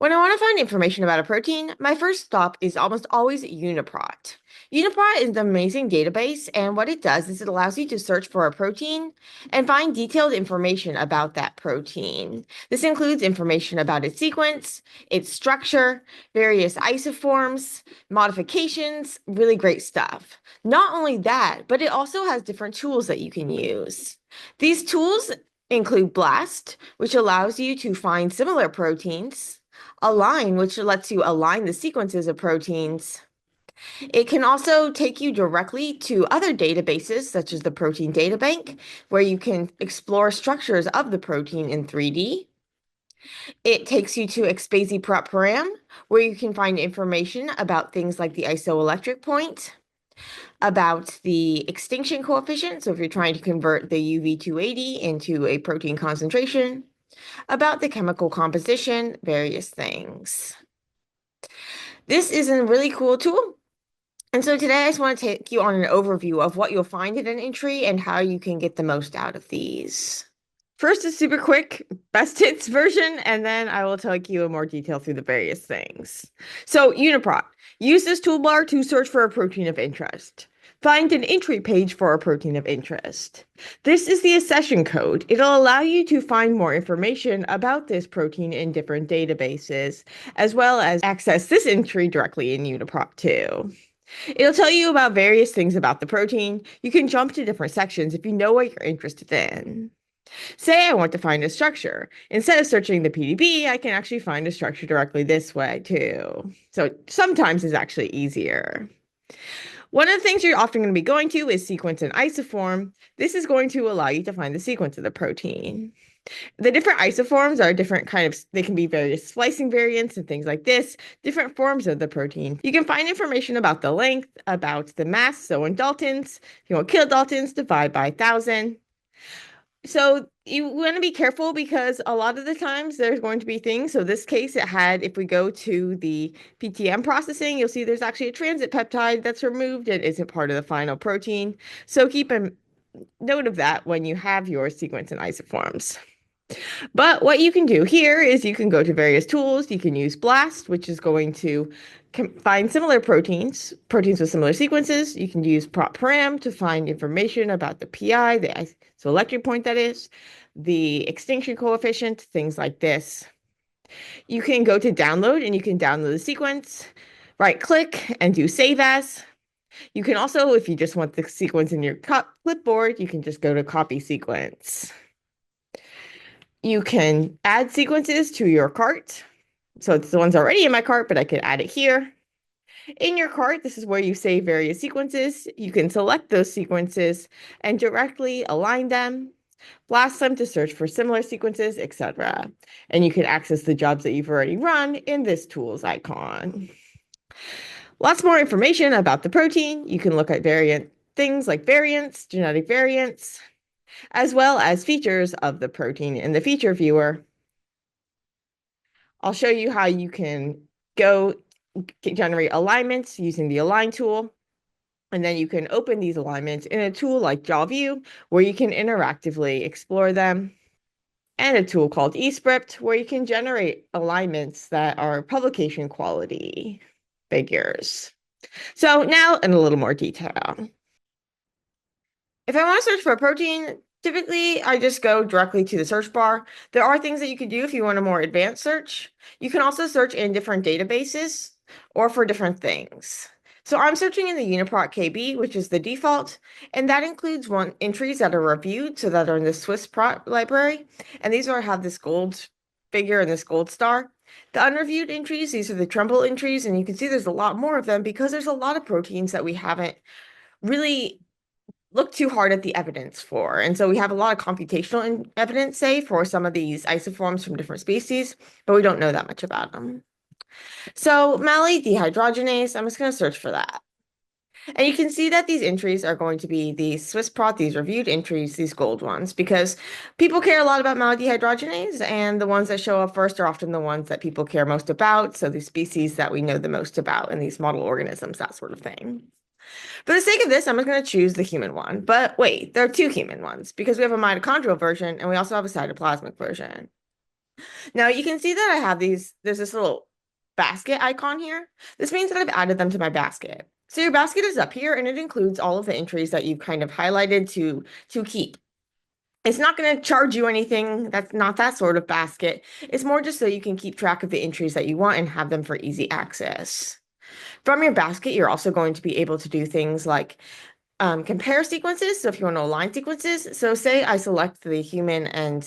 When I want to find information about a protein, my first stop is almost always UniProt. UniProt is an amazing database, and what it does is it allows you to search for a protein and find detailed information about that protein. This includes information about its sequence, its structure, various isoforms, modifications, really great stuff. Not only that, but it also has different tools that you can use. These tools include BLAST, which allows you to find similar proteins. Align, which lets you align the sequences of proteins. It can also take you directly to other databases, such as the Protein Data Bank, where you can explore structures of the protein in 3D. It takes you to ExParam, where you can find information about things like the isoelectric point, about the extinction coefficient, so if you're trying to convert the UV280 into a protein concentration, about the chemical composition, various things. This is a really cool tool. And so today I just want to take you on an overview of what you'll find in an entry and how you can get the most out of these. First, a super quick best hits version, and then I will take you in more detail through the various things. So, UniProt. Use this toolbar to search for a protein of interest. Find an entry page for a protein of interest. This is the accession code. It'll allow you to find more information about this protein in different databases, as well as access this entry directly in UniProt too. It'll tell you about various things about the protein. You can jump to different sections if you know what you're interested in. Say I want to find a structure. Instead of searching the PDB, I can actually find a structure directly this way too. So sometimes it's actually easier. One of the things you're often going to be going to is sequence and isoform. This is going to allow you to find the sequence of the protein. The different isoforms are different they can be various splicing variants and things like this, different forms of the protein. You can find information about the length, about the mass, so in Daltons, if you want kilodaltons, divide by 1,000. So you want to be careful because a lot of the times there's going to be things. So this case, if we go to the PTM processing, you'll see there's actually a transit peptide that's removed. It isn't part of the final protein. So keep a note of that when you have your sequence and isoforms. But what you can do here is you can go to various tools. You can use BLAST, which is going to find similar proteins with similar sequences. You can use ProtParam to find information about the PI, the isoelectric point that is, the extinction coefficient, things like this. You can go to download and you can download the sequence, right click and do save as. You can also, if you just want the sequence in your clipboard, you can just go to copy sequence. You can add sequences to your cart. So it's the one's already in my cart, but I could add it here. In your cart, this is where you save various sequences. You can select those sequences and directly align them, blast them to search for similar sequences, etc. And you can access the jobs that you've already run in this tools icon. Lots more information about the protein. You can look at things like variants, genetic variants, as well as features of the protein in the feature viewer. I'll show you how you can generate alignments using the align tool. And then you can open these alignments in a tool like Jalview, where you can interactively explore them, and a tool called ESPript, where you can generate alignments that are publication quality figures. So now in a little more detail. If I want to search for a protein, typically I just go directly to the search bar. There are things that you can do if you want a more advanced search. You can also search in different databases or for different things. So I'm searching in the UniProt KB, which is the default, and that includes entries that are reviewed, so that are in the SwissProt library. And these have this gold figure and this gold star. The unreviewed entries, these are the Trumbull entries, and you can see there's a lot more of them because there's a lot of proteins that we haven't really look too hard at the evidence for. And so we have a lot of computational evidence, say, for some of these isoforms from different species, but we don't know that much about them. So malate dehydrogenase, I'm just going to search for that. And you can see that these entries are going to be the SwissProt, these reviewed entries, these gold ones, because people care a lot about malate dehydrogenase, and the ones that show up first are often the ones that people care most about. So the species that we know the most about in these model organisms, that sort of thing. For the sake of this, I'm just going to choose the human one. But wait, there are two human ones because we have a mitochondrial version and we also have a cytoplasmic version. Now you can see that I have there's this little basket icon here. This means that I've added them to my basket. So your basket is up here and it includes all of the entries that you've kind of highlighted to keep. It's not going to charge you anything. That's not that sort of basket. It's more just so you can keep track of the entries that you want and have them for easy access. From your basket, you're also going to be able to do things like compare sequences. So if you want to align sequences, so say I select the human and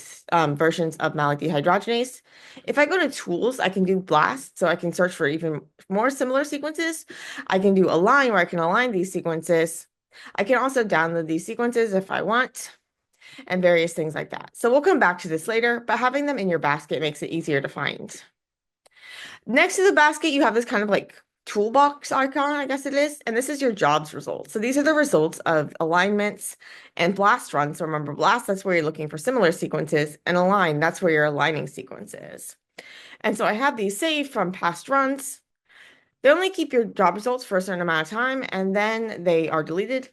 versions of malic dehydrogenase. If I go to tools, I can do blast. So I can search for even more similar sequences. I can do align where I can align these sequences. I can also download these sequences if I want and various things like that. So we'll come back to this later, but having them in your basket makes it easier to find. Next to the basket, you have this kind of like toolbox icon, I guess it is, and this is your jobs results. So these are the results of alignments and blast runs. So remember, blast, that's where you're looking for similar sequences, and align, that's where you're aligning sequences. And so I have these saved from past runs. They only keep your job results for a certain amount of time, and then they are deleted.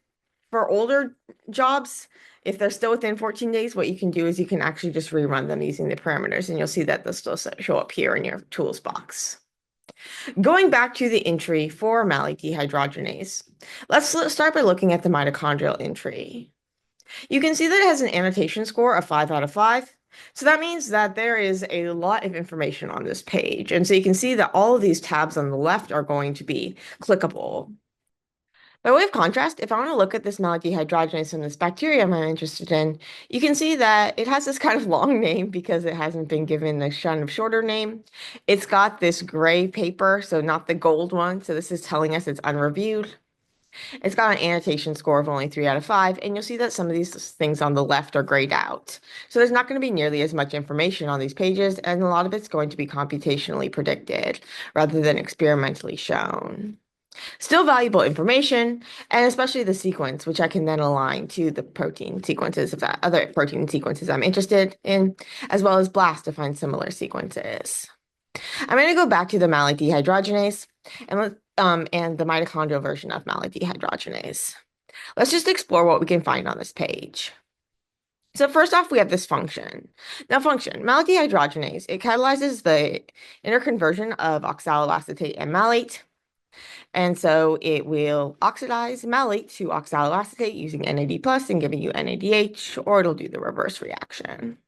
For older jobs, if they're still within 14 days, what you can do is you can actually just rerun them using the parameters, and you'll see that they'll still show up here in your tools box. Going back to the entry for malic dehydrogenase, let's start by looking at the mitochondrial entry. You can see that it has an annotation score of 5 out of 5. So that means that there is a lot of information on this page. And so you can see that all of these tabs on the left are going to be clickable. By way of contrast, if I want to look at this malic dehydrogenase and this bacterium I'm interested in, you can see that it has this kind of long name because it hasn't been given a kind of shorter name. It's got this gray paper, so not the gold one. So this is telling us it's unreviewed. It's got an annotation score of only 3 out of 5, and you'll see that some of these things on the left are grayed out. So there's not going to be nearly as much information on these pages, and a lot of it's going to be computationally predicted rather than experimentally shown. Still valuable information, and especially the sequence, which I can then align to the protein sequences of that other protein sequences I'm interested in, as well as BLAST to find similar sequences. I'm going to go back to the malic dehydrogenase and the mitochondrial version of malic dehydrogenase. Let's just explore what we can find on this page. So first off, we have this function. Now function, malic dehydrogenase, it catalyzes the interconversion of oxaloacetate and malate. And so it will oxidize malate to oxaloacetate using NAD plus and giving you NADH, or it'll do the reverse reaction.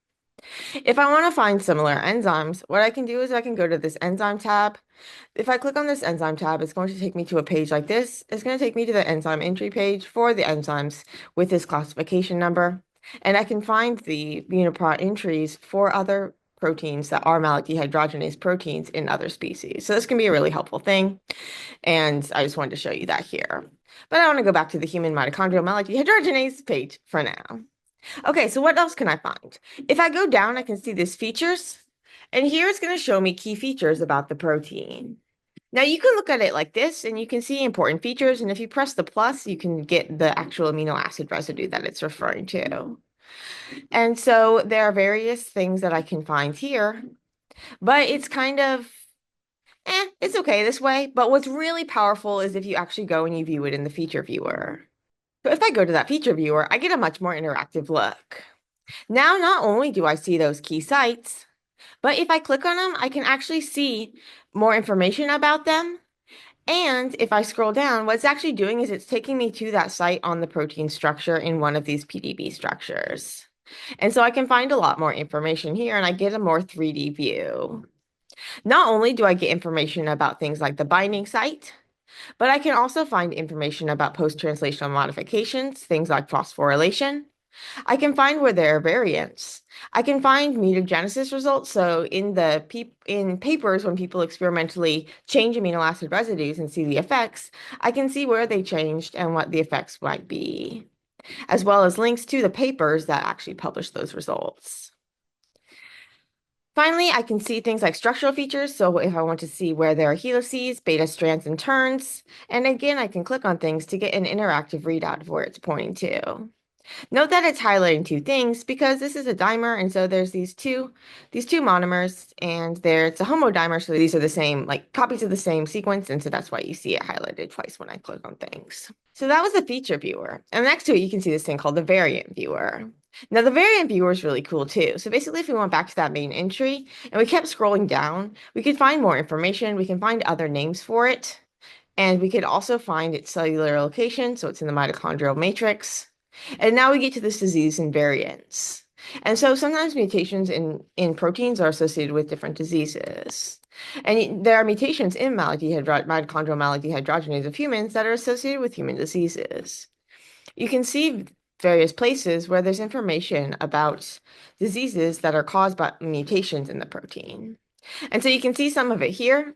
If I want to find similar enzymes, what I can do is I can go to this enzyme tab. If I click on this enzyme tab, it's going to take me to a page like this. It's going to take me to the enzyme entry page for the enzymes with this classification number. And I can find the UniProt entries for other proteins that are malic dehydrogenase proteins in other species. So this can be a really helpful thing. And I just wanted to show you that here. But I want to go back to the human mitochondrial malic dehydrogenase page for now. Okay, so what else can I find? If I go down, I can see these features. And here it's going to show me key features about the protein. Now you can look at it like this and you can see important features. And if you press the plus, you can get the actual amino acid residue that it's referring to. And so there are various things that I can find here, but it's kind of, it's okay this way. But what's really powerful is if you actually go and you view it in the feature viewer. So if I go to that feature viewer, I get a much more interactive look. Now, not only do I see those key sites, but if I click on them, I can actually see more information about them. And if I scroll down, what it's actually doing is it's taking me to that site on the protein structure in one of these PDB structures. And so I can find a lot more information here and I get a more 3D view. Not only do I get information about things like the binding site, but I can also find information about post-translational modifications, things like phosphorylation. I can find where there are variants. I can find mutagenesis results. So in papers, when people experimentally change amino acid residues and see the effects, I can see where they changed and what the effects might be, as well as links to the papers that actually published those results. Finally, I can see things like structural features. So if I want to see where there are helices, beta strands, and turns, and again, I can click on things to get an interactive readout of where it's pointing to. Note that it's highlighting two things because this is a dimer, and so there's these two monomers, and it's a homodimer, so these are the same, like copies of the same sequence, and so that's why you see it highlighted twice when I click on things. So that was the feature viewer, and next to it you can see this thing called the variant viewer. Now, the variant viewer is really cool too. So basically, if we went back to that main entry and we kept scrolling down, we could find more information. We can find other names for it. And we could also find its cellular location. So it's in the mitochondrial matrix. And now we get to this disease invariance. And so sometimes mutations in proteins are associated with different diseases. And there are mutations in mitochondrial malodehydrogenase of humans that are associated with human diseases. You can see various places where there's information about diseases that are caused by mutations in the protein. And so you can see some of it here.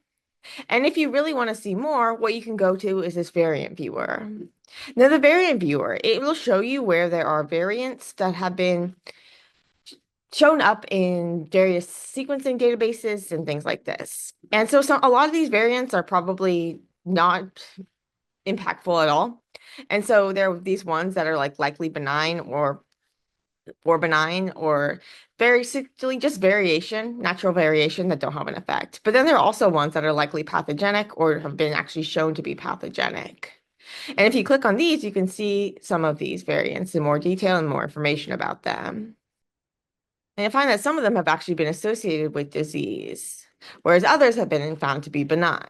And if you really want to see more, what you can go to is this variant viewer. Now, the variant viewer, it will show you where there are variants that have been shown up in various sequencing databases and things like this. And so a lot of these variants are probably not impactful at all. And so there are these ones that are like likely benign or benign or very simply just variation, natural variation that don't have an effect. But then there are also ones that are likely pathogenic or have been actually shown to be pathogenic. And if you click on these, you can see some of these variants in more detail and more information about them. And you find that some of them have actually been associated with disease, whereas others have been found to be benign.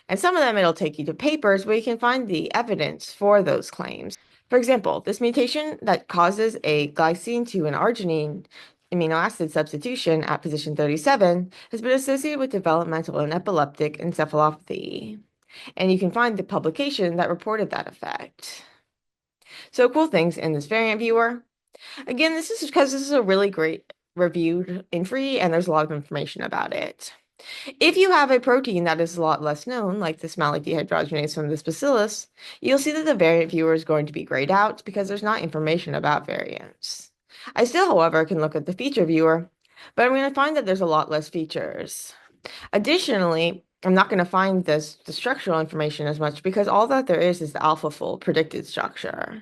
And some of them it'll take you to papers where you can find the evidence for those claims. For example, this mutation that causes a glycine to an arginine amino acid substitution at position 37 has been associated with developmental and epileptic encephalopathy. And you can find the publication that reported that effect. So cool things in this variant viewer. Again, this is because this is a really great reviewed entry and there's a lot of information about it. If you have a protein that is a lot less known, like this malic dehydrogenase from this bacillus, you'll see that the variant viewer is going to be grayed out because there's not information about variants. I still, however, can look at the feature viewer, but I'm going to find that there's a lot less features. Additionally, I'm not going to find the structural information as much because all that there is the AlphaFold predicted structure.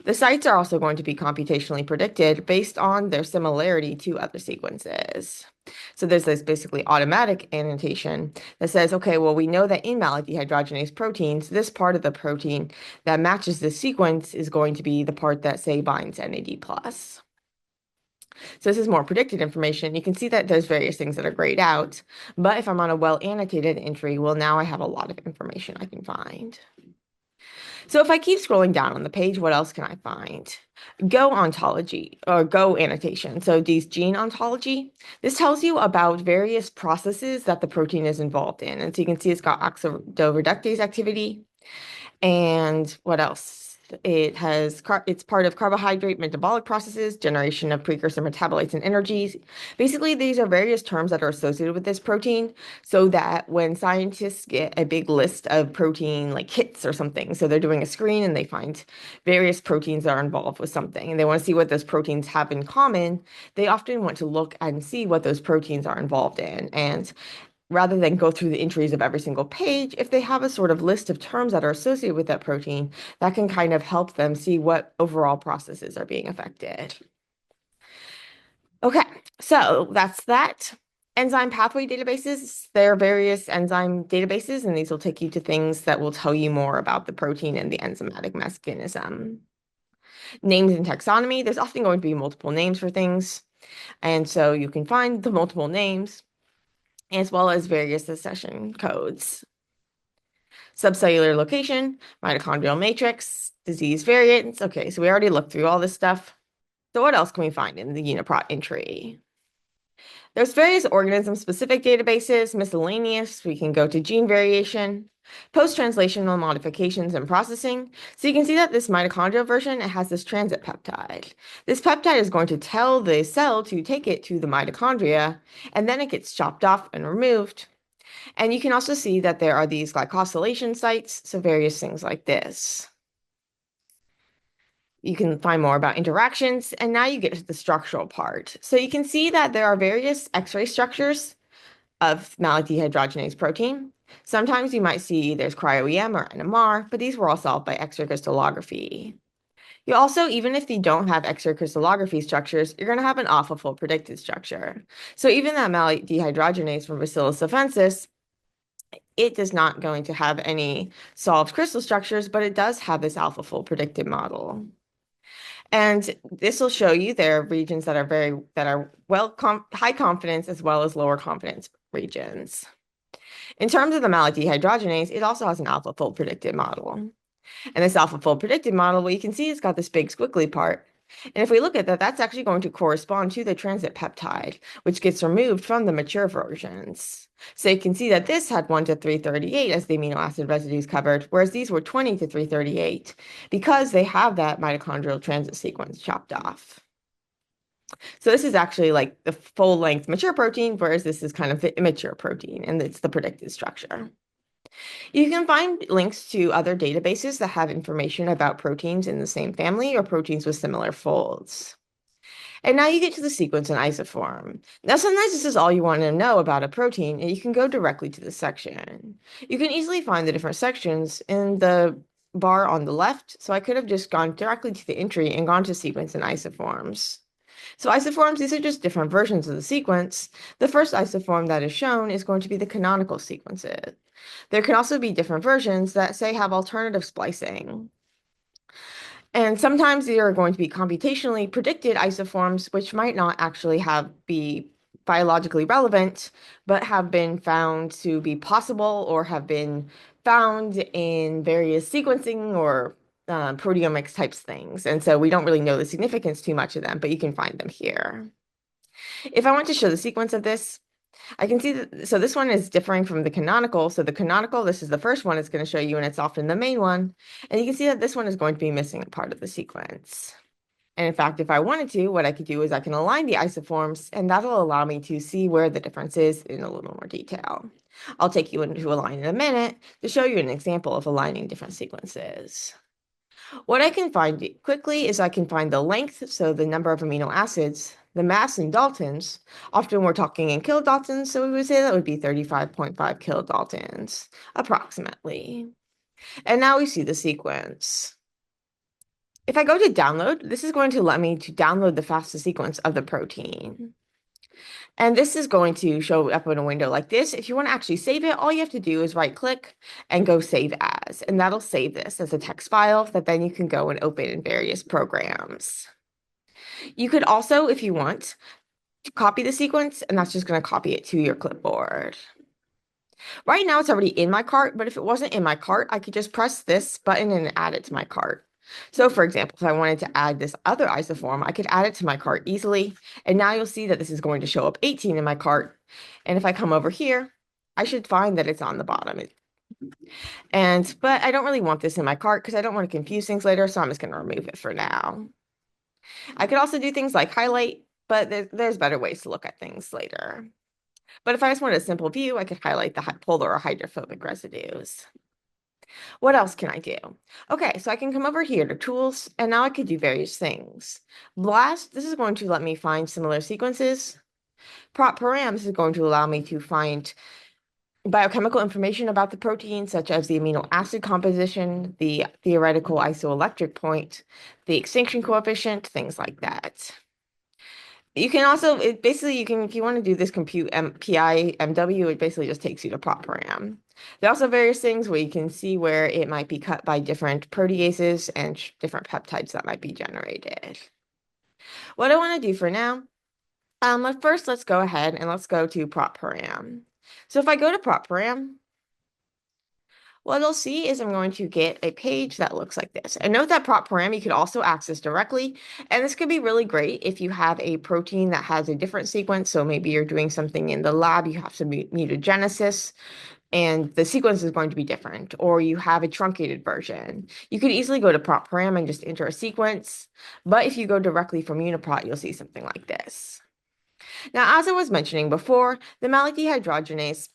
The sites are also going to be computationally predicted based on their similarity to other sequences. So there's this basically automatic annotation that says, okay, well, we know that in malic dehydrogenase proteins, this part of the protein that matches the sequence is going to be the part that, say, binds NAD+. So this is more predicted information. You can see that there's various things that are grayed out, but if I'm on a well-annotated entry, well, now I have a lot of information I can find. So if I keep scrolling down on the page, what else can I find? Go ontology or Go annotation. So these gene ontology, this tells you about various processes that the protein is involved in. And so you can see it's got oxidoreductase activity. And what else? It's part of carbohydrate metabolic processes, generation of precursor metabolites and energies. Basically, these are various terms that are associated with this protein so that when scientists get a big list of protein like hits or something, so they're doing a screen and they find various proteins that are involved with something and they want to see what those proteins have in common, they often want to look and see what those proteins are involved in. And rather than go through the entries of every single page, if they have a sort of list of terms that are associated with that protein, that can kind of help them see what overall processes are being affected. Okay, so that's that. Enzyme pathway databases, there are various enzyme databases, and these will take you to things that will tell you more about the protein and the enzymatic mechanism. Names and taxonomy, there's often going to be multiple names for things, and so you can find the multiple names as well as various accession codes. Subcellular location, mitochondrial matrix, disease variants. Okay, so we already looked through all this stuff. So what else can we find in the UniProt entry? There's various organism-specific databases, miscellaneous. We can go to gene variation, post-translational modifications and processing. So you can see that this mitochondrial version, it has this transit peptide. This peptide is going to tell the cell to take it to the mitochondria, and then it gets chopped off and removed. And you can also see that there are these glycosylation sites, so various things like this. You can find more about interactions, and now you get to the structural part. So you can see that there are various X-ray structures of malic dehydrogenase protein. Sometimes you might see there's cryo-EM or NMR, but these were all solved by X-ray crystallography. You also, even if you don't have X-ray crystallography structures, you're going to have an AlphaFold predicted structure. So even that malic dehydrogenase from Bacillus thurensis, it is not going to have any solved crystal structures, but it does have this AlphaFold predicted model. And this will show you there are regions that are high confidence as well as lower confidence regions. In terms of the malate it also has an AlphaFold predicted model. And this AlphaFold predicted model, what you can see it's got this big squiggly part. And if we look at that, that's actually going to correspond to the transit peptide, which gets removed from the mature versions. So you can see that this had 1 to 338 as the amino acid residues covered, whereas these were 20 to 338 because they have that mitochondrial transit sequence chopped off. So this is actually like the full-length mature protein, whereas this is kind of the immature protein, and it's the predicted structure. You can find links to other databases that have information about proteins in the same family or proteins with similar folds. And now you get to the sequence and isoform. Now, sometimes this is all you want to know about a protein, and you can go directly to the section. You can easily find the different sections in the bar on the left, so I could have just gone directly to the entry and gone to sequence and isoforms. So isoforms, these are just different versions of the sequence. The first isoform that is shown is going to be the canonical sequences. There can also be different versions that say have alternative splicing. And sometimes there are going to be computationally predicted isoforms, which might not actually be biologically relevant, but have been found to be possible or have been found in various sequencing or proteomics types things. And so we don't really know the significance too much of them, but you can find them here. If I want to show the sequence of this, I can see that, so this one is differing from the canonical. So the canonical, this is the first one it's going to show you, and it's often the main one. And you can see that this one is going to be missing a part of the sequence. And in fact, if I wanted to, what I could do is I can align the isoforms, and that'll allow me to see where the difference is in a little more detail. I'll take you into a line in a minute to show you an example of aligning different sequences. What I can find quickly is I can find the length, so the number of amino acids, the mass in Daltons. Often we're talking in kilodaltons, so we would say that would be 35.5 kilodaltons, approximately. And now we see the sequence. If I go to download, this is going to let me to download the FASTA sequence of the protein. And this is going to show up in a window like this. If you want to actually save it, all you have to do is right click and go save as, and that'll save this as a text file that then you can go and open in various programs. You could also, if you want, copy the sequence, and that's just going to copy it to your clipboard. Right now it's already in my cart, but if it wasn't in my cart, I could just press this button and add it to my cart. So for example, if I wanted to add this other isoform, I could add it to my cart easily. And now you'll see that this is going to show up 18 in my cart. And if I come over here, I should find that it's on the bottom. But I don't really want this in my cart because I don't want to confuse things later, so I'm just going to remove it for now. I could also do things like highlight, but there's better ways to look at things later. But if I just wanted a simple view, I could highlight the polar or hydrophobic residues. What else can I do? Okay, so I can come over here to tools, and now I could do various things. Blast, this is going to let me find similar sequences. Prop param, this is going to allow me to find biochemical information about the protein, such as the amino acid composition, the theoretical isoelectric point, the extinction coefficient, things like that. You can also, if you want to do this compute PIMW, it basically just takes you to prop param. There are also various things where you can see where it might be cut by different proteases and different peptides that might be generated. What I want to do for now, first let's go ahead and let's go to prop param. So if I go to prop param, what you'll see is I'm going to get a page that looks like this. And note that prop param you could also access directly. And this could be really great if you have a protein that has a different sequence. So maybe you're doing something in the lab, you have some mutagenesis, and the sequence is going to be different, or you have a truncated version. You could easily go to prop param and just enter a sequence. But if you go directly from UniProt, you'll see something like this. Now, as I was mentioning before, the malate dehydrogenase,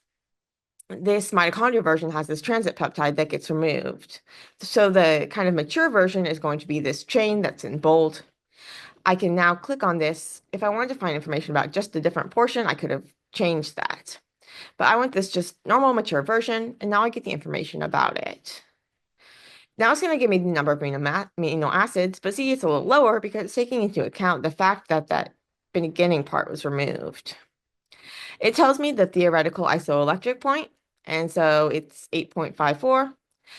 this mitochondrial version has this transit peptide that gets removed. So the kind of mature version is going to be this chain that's in bold. I can now click on this. If I wanted to find information about just a different portion, I could have changed that. But I want this just normal mature version, and now I get the information about it. Now it's going to give me the number of amino acids, but see, it's a little lower because it's taking into account the fact that that beginning part was removed. It tells me the theoretical isoelectric point, and so it's 8.54.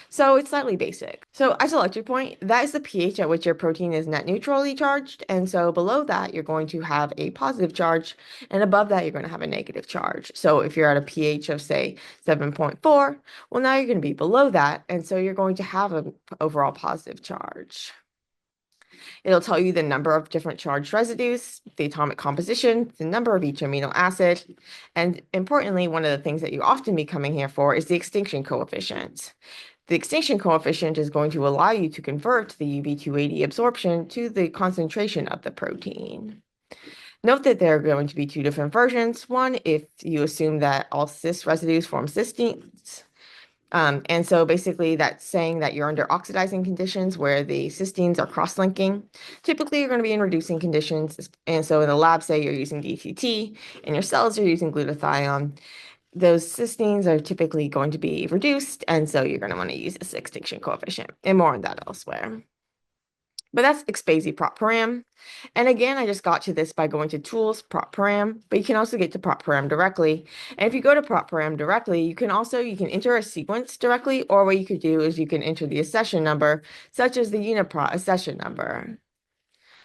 So it's slightly basic. So isoelectric point, that is the pH at which your protein is net neutrally charged. And so below that, you're going to have a positive charge. And above that, you're going to have a negative charge. So if you're at a pH of, say, 7.4, well, now you're going to be below that. And so you're going to have an overall positive charge. It'll tell you the number of different charged residues, the atomic composition, the number of each amino acid, and importantly, one of the things that you often be coming here for is the extinction coefficient. The extinction coefficient is going to allow you to convert the UV280 absorption to the concentration of the protein. Note that there are going to be two different versions. One, if you assume that all cis residues form cysteines, and so basically that's saying that you're under oxidizing conditions where the cysteines are cross-linking. Typically, you're going to be in reducing conditions. And so in the lab, say you're using DTT, and your cells are using glutathione. Those cysteines are typically going to be reduced, and so you're going to want to use this extinction coefficient, and more on that elsewhere. But that's ESPript param. And again, I just got to this by going to Tools, Prop Param, but you can also get to Prop Param directly. And if you go to Prop Param directly, you can enter a sequence directly, or what you could do is you can enter the accession number, such as the UniProt accession number.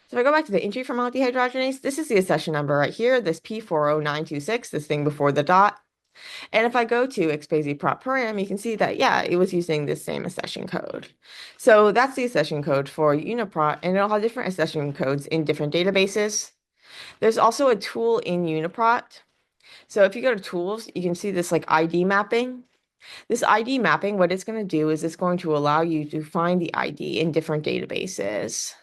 So if I go back to the entry for maltodehydrogenase, this is the accession number right here, this P40926, this thing before the dot. And if I go to ESPript param, you can see that, yeah, it was using this same accession code. So that's the accession code for UniProt, and it'll have different accession codes in different databases. There's also a tool in UniProt. So if you go to tools, you can see this like ID mapping. This ID mapping, what it's going to do is it's going to allow you to find the ID in different databases.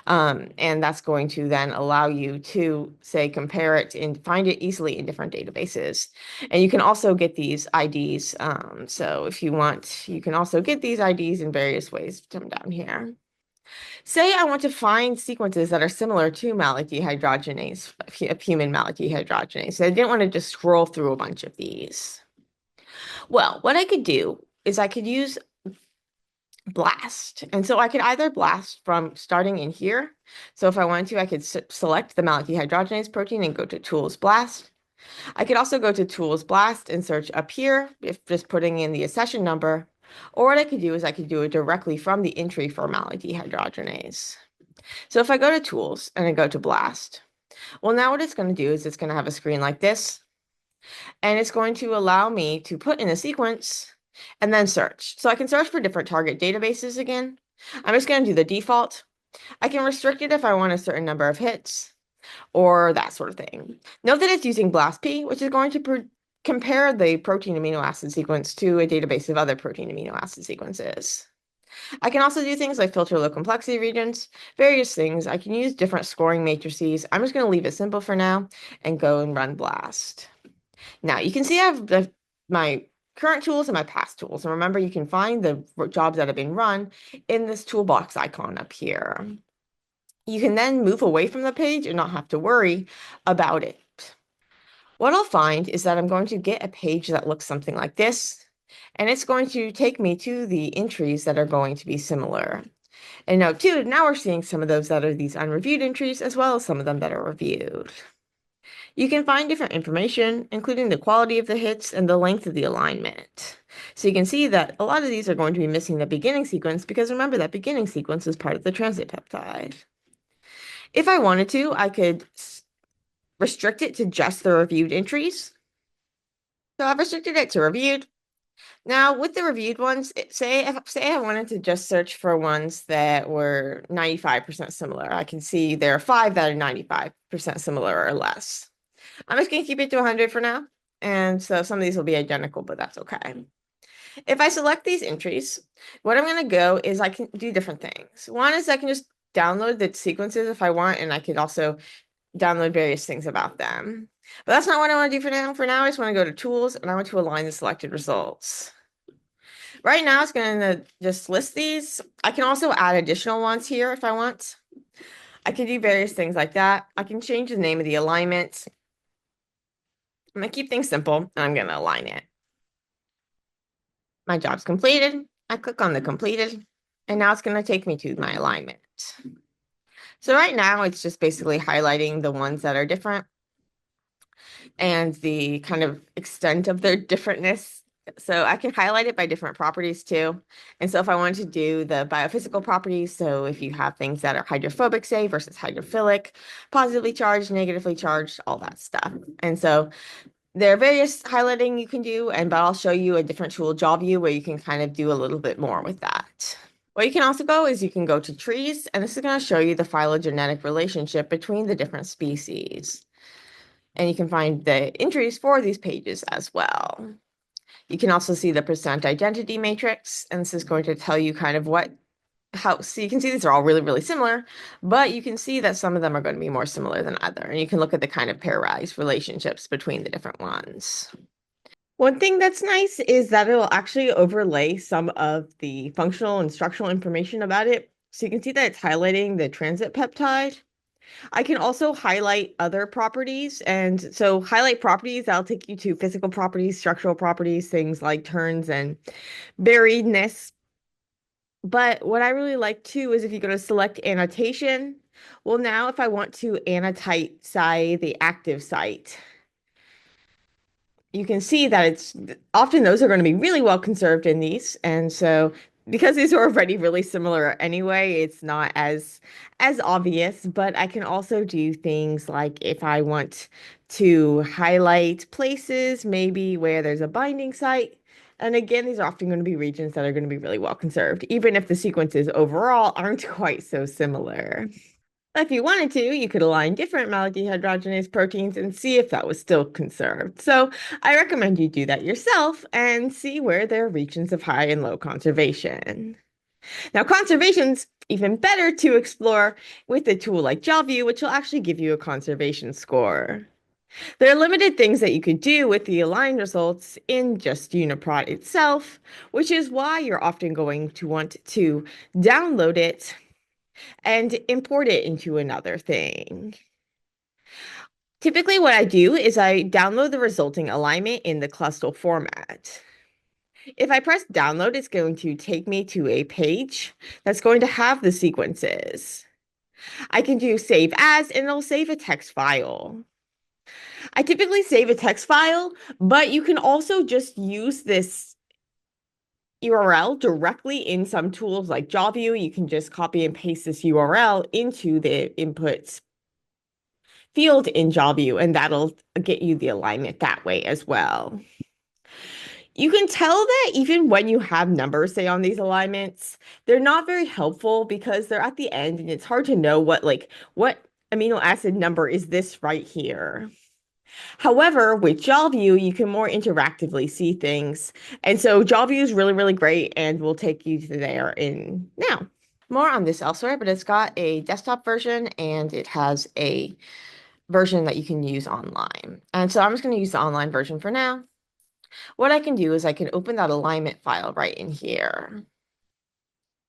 And that's going to then allow you to, say, compare it and find it easily in different databases. And you can also get these IDs. So if you want, you can also get these IDs in various ways from down here. Say I want to find sequences that are similar to malate dehydrogenase, of human malate dehydrogenase. So I didn't want to just scroll through a bunch of these. Well, what I could do is I could use blast. And so I could either blast from starting in here. So if I wanted to, I could select the malate dehydrogenase protein and go to Tools Blast. I could also go to Tools Blast and search up here, if just putting in the accession number. Or what I could do is I could do it directly from the entry for malate dehydrogenase. So if I go to Tools and I go to Blast, well, now what it's going to do is it's going to have a screen like this. And it's going to allow me to put in a sequence and then search. So I can search for different target databases again. I'm just going to do the default. I can restrict it if I want a certain number of hits or that sort of thing. Note that it's using BLASTP, which is going to compare the protein amino acid sequence to a database of other protein amino acid sequences. I can also do things like filter low complexity regions, various things. I can use different scoring matrices. I'm just going to leave it simple for now and go and run BLAST. Now you can see I have my current tools and my past tools. And remember, you can find the jobs that have been run in this toolbox icon up here. You can then move away from the page and not have to worry about it. What I'll find is that I'm going to get a page that looks something like this, and it's going to take me to the entries that are going to be similar. And now we're seeing some of those that are these unreviewed entries, as well as some of them that are reviewed. You can find different information, including the quality of the hits and the length of the alignment. So you can see that a lot of these are going to be missing the beginning sequence because remember that beginning sequence is part of the transit peptide. If I wanted to, I could restrict it to just the reviewed entries. So I've restricted it to reviewed. Now, with the reviewed ones, say I wanted to just search for ones that were 95% similar. I can see there are 5 that are 95% similar or less. I'm just going to keep it to 100 for now. And so some of these will be identical, but that's okay. If I select these entries, what I'm going to go is I can do different things. One is I can just download the sequences if I want, and I could also download various things about them. But that's not what I want to do for now. For now, I just want to go to Tools, and I want to align the selected results. Right now, it's going to just list these. I can also add additional ones here if I want. I can do various things like that. I can change the name of the alignment. I'm going to keep things simple, and I'm going to align it. My job's completed. I click on the completed, and now it's going to take me to my alignment. So right now, it's just basically highlighting the ones that are different and the kind of extent of their differentness. So I can highlight it by different properties too. And so if I wanted to do the biophysical properties, so if you have things that are hydrophobic, say, versus hydrophilic, positively charged, negatively charged, all that stuff. And so there are various highlighting you can do, but I'll show you a different tool, Jalview, where you can kind of do a little bit more with that. What you can also go is you can go to trees, and this is going to show you the phylogenetic relationship between the different species. And you can find the entries for these pages as well. You can also see the percent identity matrix, and this is going to tell you kind of so you can see these are all really, really similar, but you can see that some of them are going to be more similar than other. And you can look at the kind of pairwise relationships between the different ones. One thing that's nice is that it will actually overlay some of the functional and structural information about it. So you can see that it's highlighting the transit peptide. I can also highlight other properties. And so highlight properties, that'll take you to physical properties, structural properties, things like turns and buriedness. But what I really like too is if you go to select annotation, well, now if I want to annotate, say, the active site, you can see that it's often those are going to be really well conserved in these. And so because these are already really similar anyway, it's not as obvious, but I can also do things like if I want to highlight places, maybe where there's a binding site. And again, these are often going to be regions that are going to be really well conserved, even if the sequences overall aren't quite so similar. If you wanted to, you could align different malodehydrogenase proteins and see if that was still conserved. So I recommend you do that yourself and see where there are regions of high and low conservation. Now, conservation's even better to explore with a tool like Jalview, which will actually give you a conservation score. There are limited things that you could do with the aligned results in just UniProt itself, which is why you're often going to want to download it and import it into another thing. Typically, what I do is I download the resulting alignment in the cluster format. If I press download, it's going to take me to a page that's going to have the sequences. I can do save as, and it'll save a text file. I typically save a text file, but you can also just use this URL directly in some tools like Jalview. You can just copy and paste this URL into the inputs field in Jalview, and that'll get you the alignment that way as well. You can tell that even when you have numbers, say on these alignments, they're not very helpful because they're at the end and it's hard to know what amino acid number is this right here. However, with Jalview, you can more interactively see things. And so Jalview is really, really great and will take you to there in now. More on this elsewhere, but it's got a desktop version and it has a version that you can use online. And so I'm just going to use the online version for now. What I can do is I can open that alignment file right in here.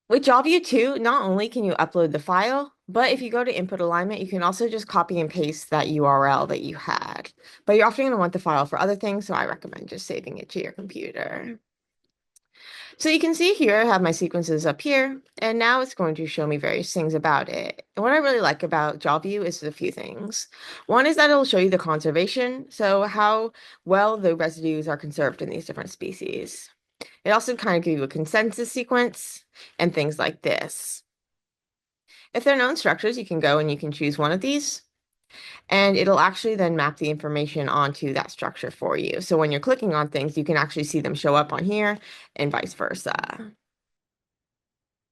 With Jalview too, not only can you upload the file, but if you go to input alignment, you can also just copy and paste that URL that you had. But you're often going to want the file for other things, so I recommend just saving it to your computer. So you can see here, I have my sequences up here, and now it's going to show me various things about it. And what I really like about Jalview is a few things. One is that it'll show you the conservation, so how well the residues are conserved in these different species. It also kind of gives you a consensus sequence and things like this. If they're known structures, you can go and you can choose one of these, and it'll actually then map the information onto that structure for you. So when you're clicking on things, you can actually see them show up on here and vice versa.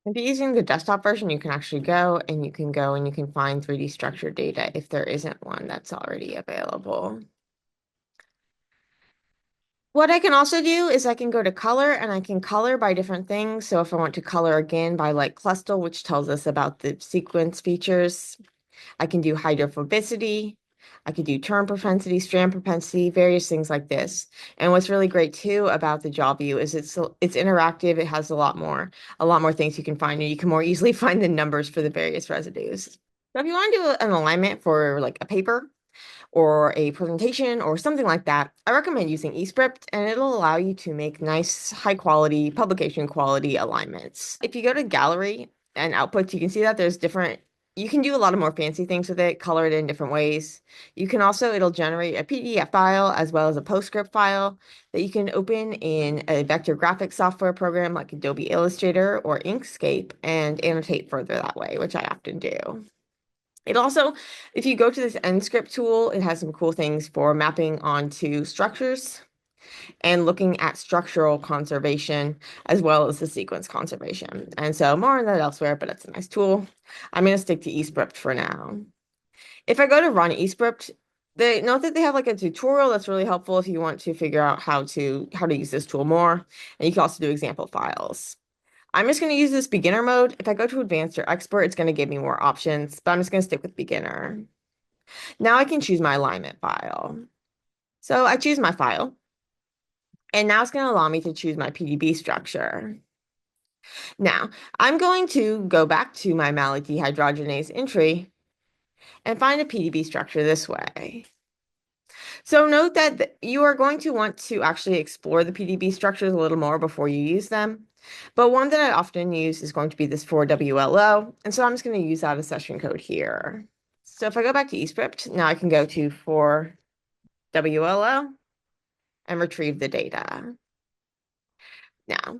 If you're using the desktop version, you can actually go and you can find 3D structure data if there isn't one that's already available. What I can also do is I can go to color and I can color by different things. So if I want to color again by like cluster, which tells us about the sequence features, I can do hydrophobicity. I could do term propensity, strand propensity, various things like this. And what's really great too about the Jalview is it's interactive. It has a lot more things you can find, and you can more easily find the numbers for the various residues. So if you want to do an alignment for like a paper or a presentation or something like that, I recommend using ESPript, and it'll allow you to make nice, high quality, publication quality alignments. If you go to gallery and outputs, you can see that there's different You can do a lot of more fancy things with it, color it in different ways. It'll generate a PDF file as well as a PostScript file that you can open in a vector graphics software program like Adobe Illustrator or Inkscape and annotate further that way, which I often do. It also, if you go to this EndScript tool, it has some cool things for mapping onto structures and looking at structural conservation as well as the sequence conservation. And so more on that elsewhere, but it's a nice tool. I'm going to stick to ESPript for now. If I go to run ESPript, they note that they have like a tutorial that's really helpful if you want to figure out how to use this tool more. And you can also do example files. I'm just going to use this beginner mode. If I go to advanced or expert, it's going to give me more options, but I'm just going to stick with beginner. Now I can choose my alignment file. So I choose my file, and now it's going to allow me to choose my PDB structure. Now, I'm going to go back to my malate dehydrogenase entry and find a PDB structure this way. So note that you are going to want to actually explore the PDB structures a little more before you use them. But one that I often use is going to be this 4WLO, and so I'm just going to use that as session code here. So if I go back to ESPript, now I can go to 4WLO and retrieve the data. Now,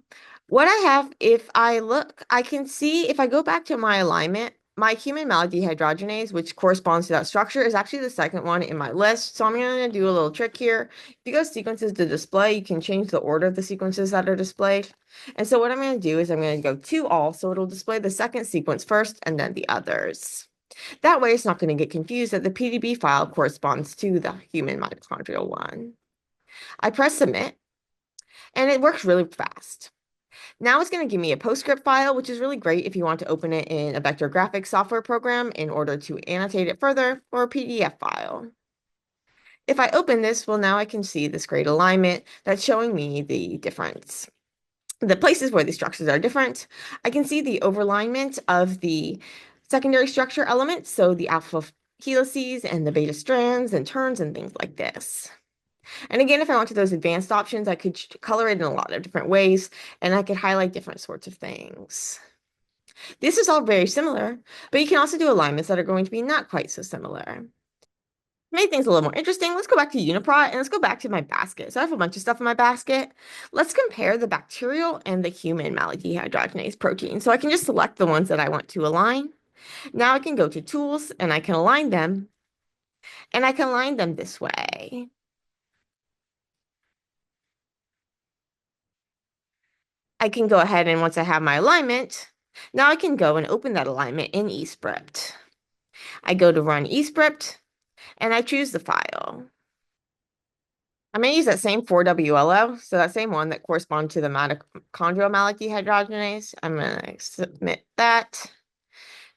what I have, if I look, I can see if I go back to my alignment, my human malate dehydrogenase, which corresponds to that structure, is actually the second one in my list. So I'm going to do a little trick here. If you go sequences to display, you can change the order of the sequences that are displayed. And so what I'm going to do is I'm going to go to all, so it'll display the second sequence first and then the others. That way it's not going to get confused that the PDB file corresponds to the human mitochondrial one. I press submit, and it works really fast. Now it's going to give me a PostScript file, which is really great if you want to open it in a vector graphics software program in order to annotate it further, or a PDF file. If I open this, well, now I can see this great alignment that's showing me the places where the structures are different. I can see the overalignment of the secondary structure elements, so the alpha helices and the beta strands and turns and things like this. And again, if I went to those advanced options, I could color it in a lot of different ways, and I could highlight different sorts of things. This is all very similar, but you can also do alignments that are going to be not quite so similar. To make things a little more interesting, let's go back to UniProt and let's go back to my basket. So I have a bunch of stuff in my basket. Let's compare the bacterial and the human malate dehydrogenase protein. So I can just select the ones that I want to align. Now I can go to tools and I can align them, and I can align them this way. I can go ahead and once I have my alignment, now I can go and open that alignment in ESPript. I go to run ESPript and I choose the file. I'm going to use that same 4WLO, so that same one that corresponds to the mitochondrial malate dehydrogenase. I'm going to submit that.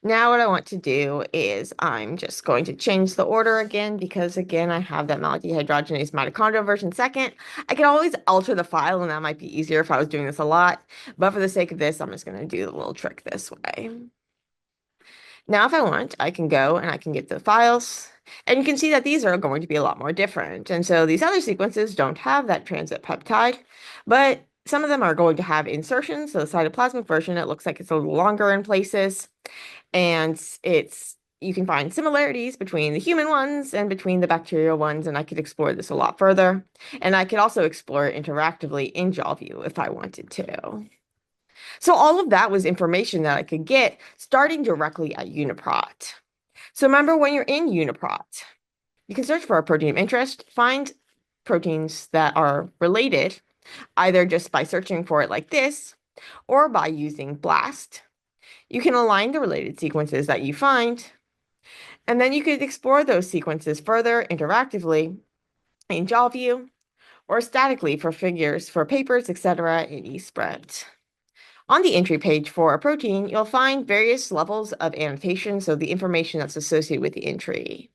Now what I want to do is I'm just going to change the order again because again I have that malate dehydrogenase mitochondrial version second. I can always alter the file and that might be easier if I was doing this a lot, but for the sake of this I'm just going to do the little trick this way. Now if I want, I can go and I can get the files, and you can see that these are going to be a lot more different. And so these other sequences don't have that transit peptide, but some of them are going to have insertions. So the cytoplasmic version, it looks like it's a little longer in places. And you can find similarities between the human ones and between the bacterial ones, and I could explore this a lot further. And I could also explore it interactively in Jalview if I wanted to. So all of that was information that I could get starting directly at UniProt. So remember, when you're in UniProt, you can search for a protein of interest, find proteins that are related, either just by searching for it like this, or by using BLAST. You can align the related sequences that you find, and then you could explore those sequences further interactively in Jalview or statically for figures, for papers, etc. in ESPript. On the entry page for a protein, you'll find various levels of annotation, so the information that's associated with the entry.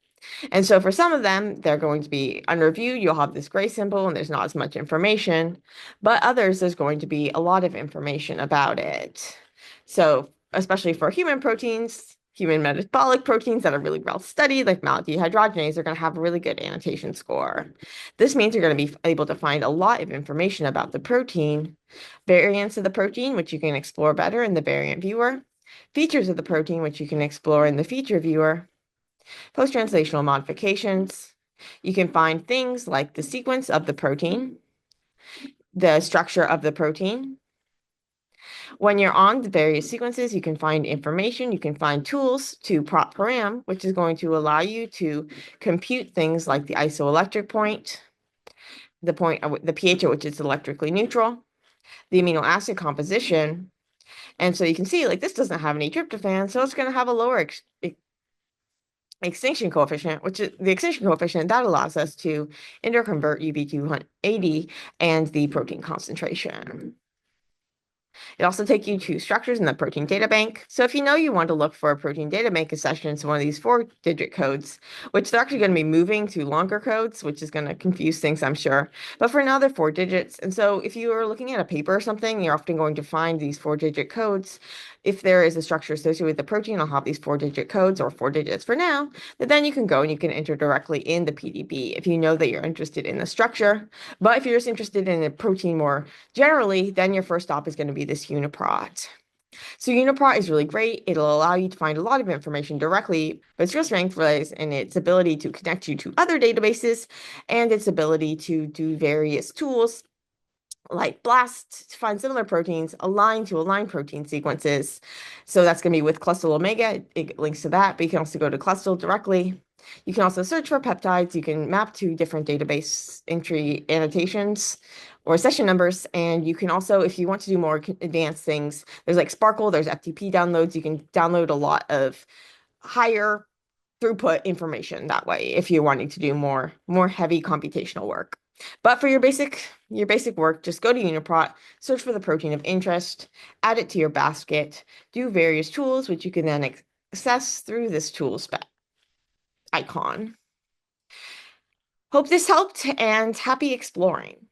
And so for some of them, they're going to be unreviewed. You'll have this gray symbol and there's not as much information, but others, there's going to be a lot of information about it. So especially for human proteins, human metabolic proteins that are really well studied, like malate dehydrogenase, are going to have a really good annotation score. This means you're going to be able to find a lot of information about the protein, variants of the protein, which you can explore better in the variant viewer, features of the protein, which you can explore in the feature viewer, post-translational modifications. You can find things like the sequence of the protein, the structure of the protein. When you're on the various sequences, you can find information, you can find tools to prop param, which is going to allow you to compute things like the isoelectric point, the pH at which it's electrically neutral, the amino acid composition. And so you can see like this doesn't have any tryptophan, so it's going to have a lower extinction coefficient, which is the extinction coefficient that allows us to interconvert UB280 and the protein concentration. It also takes you to structures in the protein data bank. So if you know you want to look for a protein data bank accession to one of these 4-digit codes, which they're actually going to be moving to longer codes, which is going to confuse things, I'm sure. But for now, they're 4 digits. And so if you are looking at a paper or something, you're often going to find these 4-digit codes. If there is a structure associated with the protein, I'll have these 4-digit codes or 4 digits for now. But then you can go and you can enter directly in the PDB if you know that you're interested in the structure. But if you're just interested in a protein more generally, then your first stop is going to be this UniProt. So UniProt is really great. It'll allow you to find a lot of information directly, but its real strength lies in its ability to connect you to other databases and its ability to do various tools like BLAST to find similar proteins, align to align protein sequences. So that's going to be with Clustal Omega. It links to that, but you can also go to Clustal directly. You can also search for peptides. You can map to different database entry annotations or session numbers. And you can also, if you want to do more advanced things, there's like Sparkle, there's FTP downloads. You can download a lot of higher throughput information that way if you're wanting to do more heavy computational work. But for your basic work, just go to UniProt, search for the protein of interest, add it to your basket, do various tools, which you can then access through this tool spec icon. Hope this helped and happy exploring.